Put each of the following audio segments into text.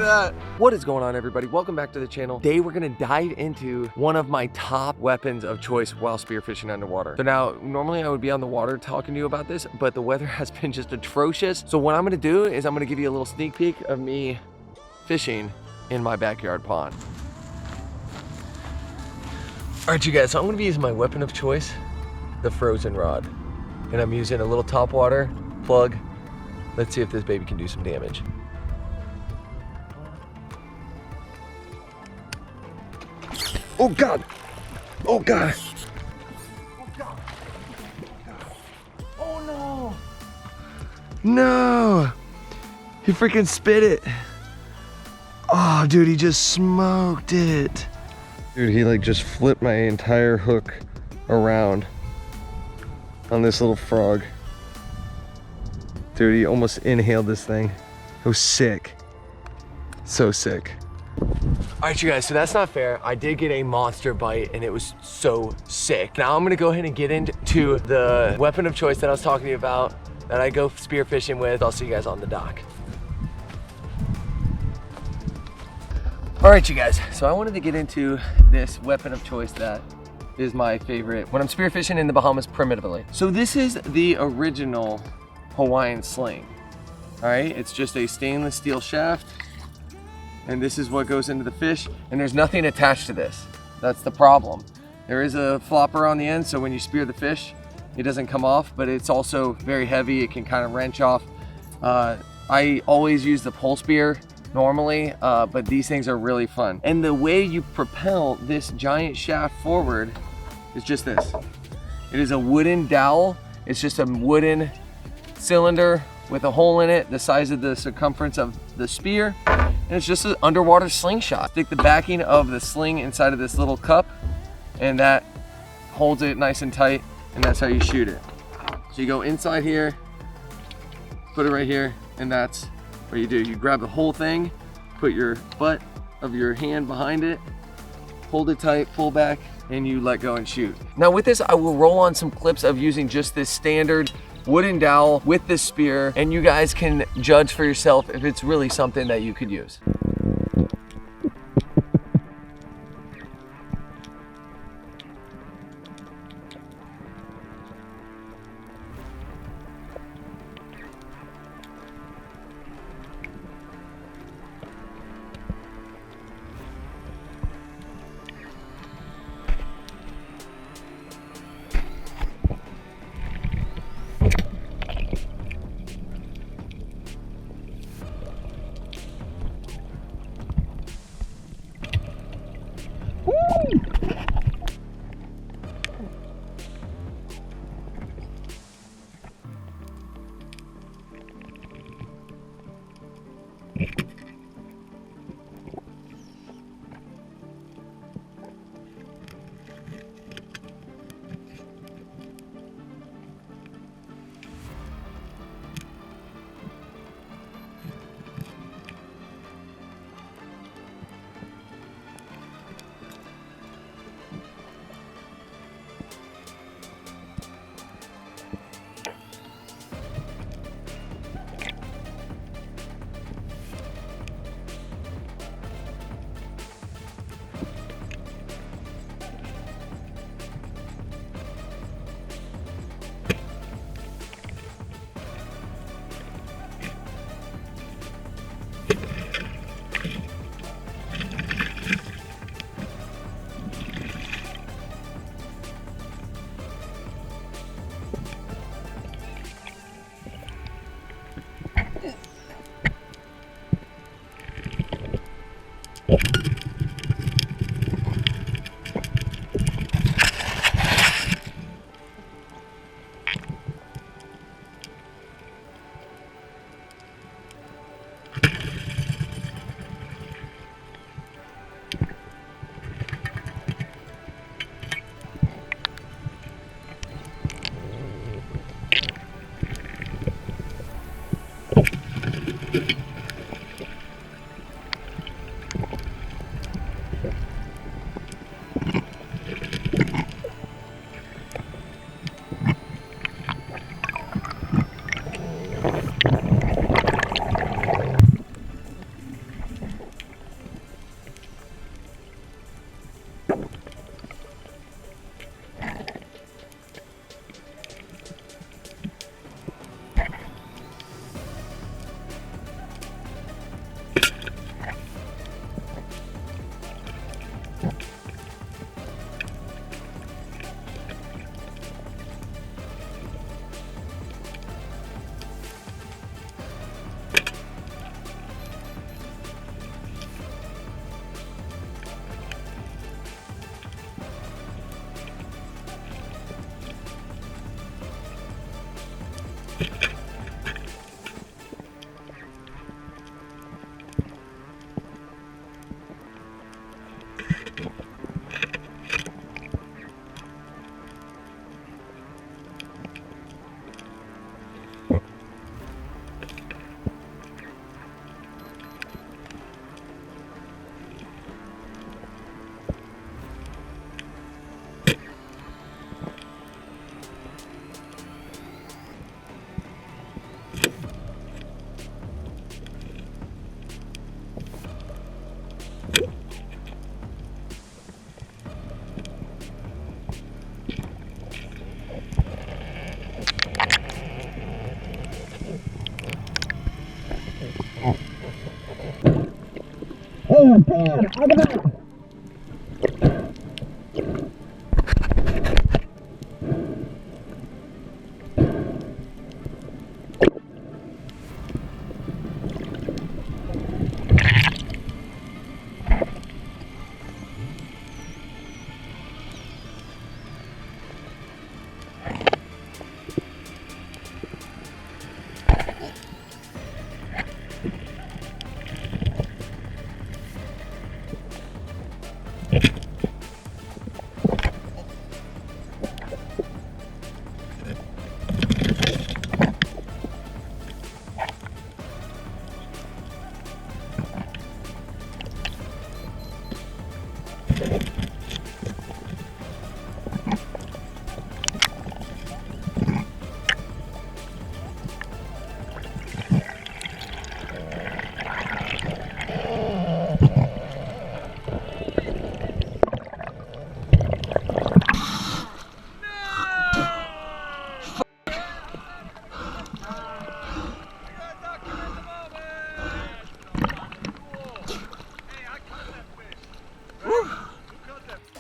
that. What is going on, everybody? Welcome back to the channel. Today we're gonna dive into one of my top weapons of choice while spearfishing underwater. So now, normally I would be on the water talking to you about this, but the weather has been just atrocious. So what I'm gonna do is I'm gonna give you a little sneak peek of me fishing in my backyard pond. All right, you guys, so I'm gonna be using my weapon of choice, the frozen rod. And I'm using a little topwater plug. Let's see if this baby can do some damage. Oh God! Oh God! Oh God! Oh no! No! He freaking spit it. Oh, dude, he just smoked it. Dude, he like just flipped my entire hook around on this little frog. Dude, he almost inhaled this thing. It was sick. So sick. All right, you guys, so that's not fair. I did get a monster bite and it was so sick. Now I'm gonna go ahead and get into the weapon of choice that I was talking to you about, that I go spearfishing with. I'll see you guys on the dock. All right, you guys, so I wanted to get into this weapon of choice that is my favorite when I'm spearfishing in the Bahamas primitively. So this is the original Hawaiian Sling. All right, it's just a stainless steel shaft, and this is what goes into the fish, and there's nothing attached to this. That's the problem. There is a flopper on the end, so when you spear the fish, it doesn't come off, but it's also very heavy. It can kind of wrench off. I always use the pole spear normally, but these things are really fun. And the way you propel this giant shaft forward is just this. It is a wooden dowel. It's just a wooden cylinder with a hole in it the size of the circumference of the spear, and it's just an underwater slingshot. Stick the backing of the sling inside of this little cup, and that holds it nice and tight, and that's how you shoot it. So you go inside here, put it right here, and that's what you do. You grab the whole thing, put your butt of your hand behind it, hold it tight, pull back, and you let go and shoot. Now with this, I will roll on some clips of using just this standard wooden dowel with this spear, and you guys can judge for yourself if it's really something that you could use. Oh, God. I got it.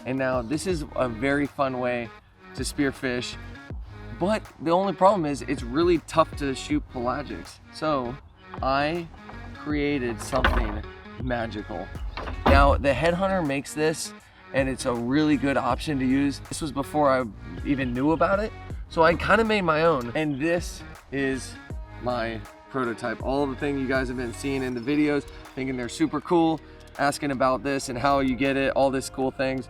And now this is a very fun way to spearfish, but the only problem is it's really tough to shoot pelagics. So I created something magical. Now the Headhunter makes this and it's a really good option to use. This was before I even knew about it. So I kind of made my own, and this is my prototype. All the things you guys have been seeing in the videos, thinking they're super cool, asking about this and how you get it, all this cool things.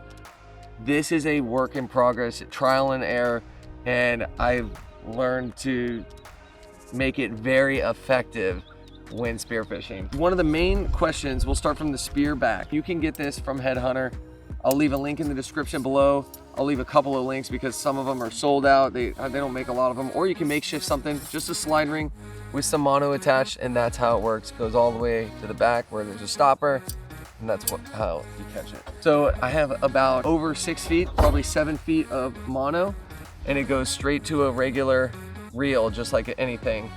This is a work in progress, trial and error, and I've learned to make it very effective when spearfishing. One of the main questions, we'll start from the spear back. You can get this from Headhunter. I'll leave a link in the description below. I'll leave a couple of links because some of them are sold out. They don't make a lot of them. Or you can makeshift something, just a slide ring with some mono attached, and that's how it works. Goes all the way to the back where there's a stopper, and that's how you catch it. So I have about over 6 feet, probably 7 feet of mono, and it goes straight to a regular reel, just like anything.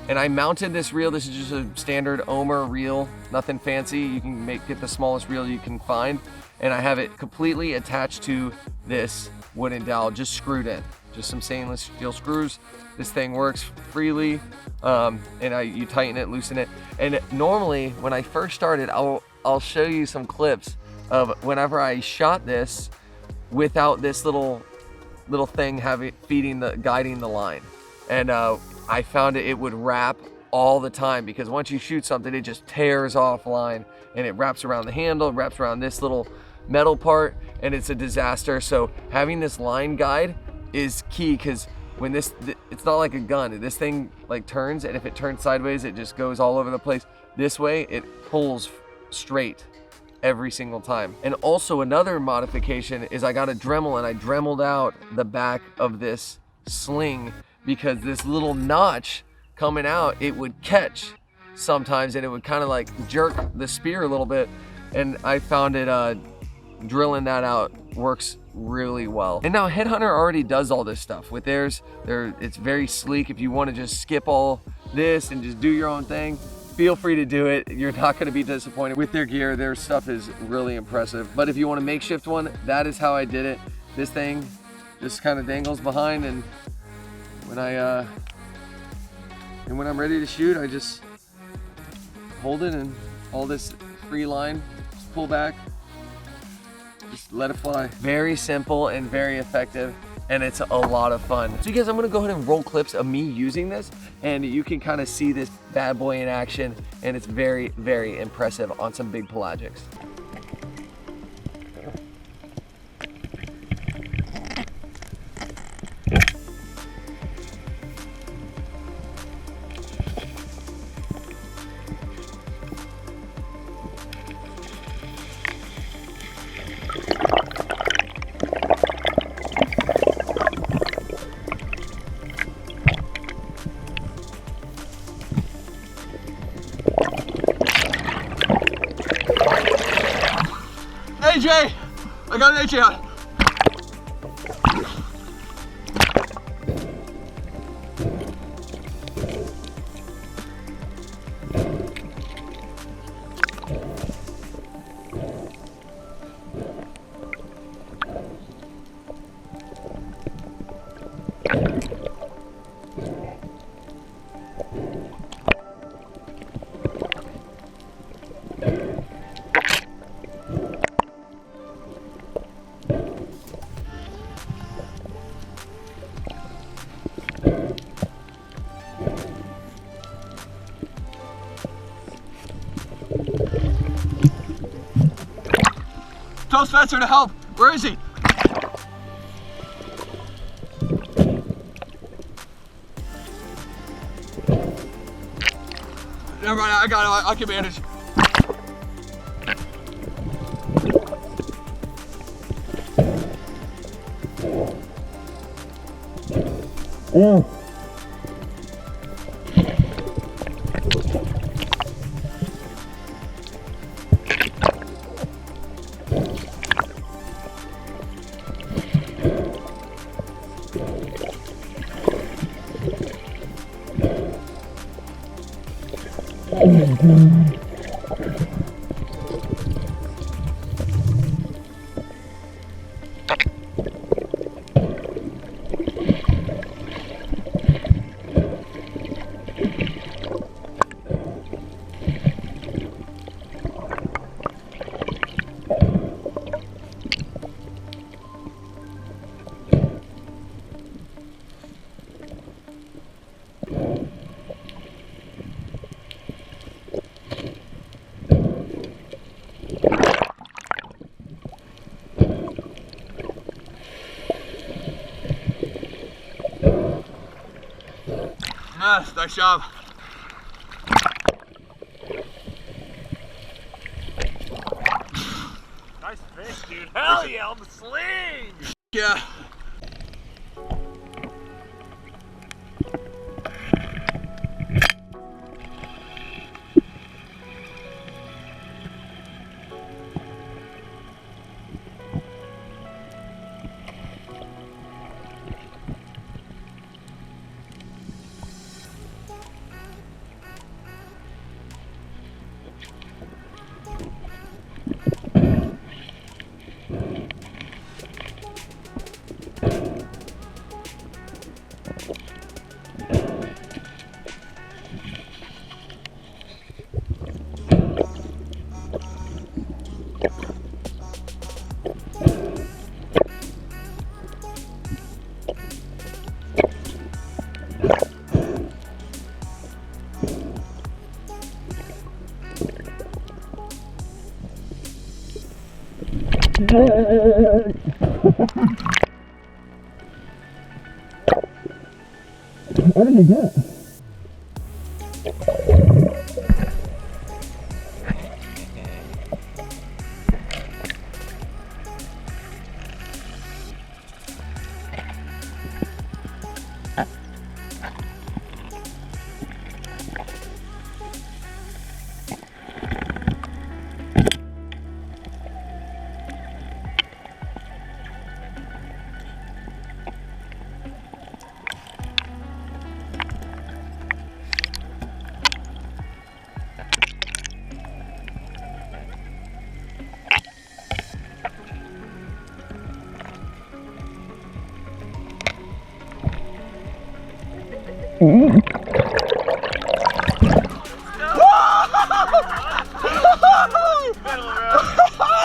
And I mounted this reel. This is just a standard Omer reel, nothing fancy. You can get the smallest reel you can find. And I have it completely attached to this wooden dowel, just screwed in. Just some stainless steel screws. This thing works freely, and you tighten it, loosen it. And normally, when I first started, I'll show you some clips of whenever I shot this without this little thing guiding the line. And I found it would wrap all the time, because once you shoot something, it just tears off line, and it wraps around the handle, wraps around this little metal part, and it's a disaster. So having this line guide is key, because when it's not like a gun. This thing like turns, and if it turns sideways, it just goes all over the place. This way, it pulls straight every single time. And also another modification is I got a Dremel, and I dremeled out the back of this sling, because this little notch coming out, it would catch sometimes, and it would kind of like jerk the spear a little bit. And I found it drilling that out works really well. And now Headhunter already does all this stuff with theirs. It's very sleek. If you want to just skip all this and just do your own thing, feel free to do it. You're not going to be disappointed with their gear. Their stuff is really impressive. But if you want a makeshift one, that is how I did it. This thing just kind of dangles behind, and when I'm ready to shoot, I just hold it, and all this free line, just pull back, just let it fly. Very simple and very effective. and it's a lot of fun. So you guys, I'm gonna go ahead and roll clips of me using this, and you can kind of see this bad boy in action, and it's very, very impressive on some big pelagics. AJ! I got an AJ on. Tell Spencer to help. Where is he? Never mind, I got it. I can manage. Nice job. Nice fish, dude. Hell yeah, on the sling! Yeah. What did he get?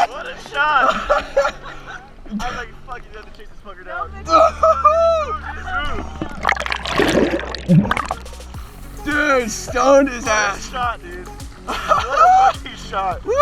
What a shot! I was like, fuck, you have to chase this fucker down. stoned his ass. Shot, dude. What a fucking shot. Woo!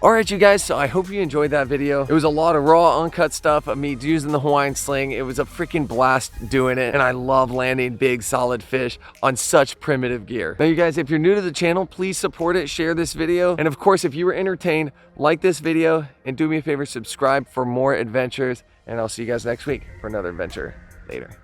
Alright you guys, so I hope you enjoyed that video. It was a lot of raw, uncut stuff of me using the Hawaiian Sling. It was a freaking blast doing it, and I love landing big, solid fish on such primitive gear. Now you guys, if you're new to the channel, please support it, share this video, and of course, if you were entertained, like this video, and do me a favor, subscribe for more adventures, and I'll see you guys next week for another adventure. Later.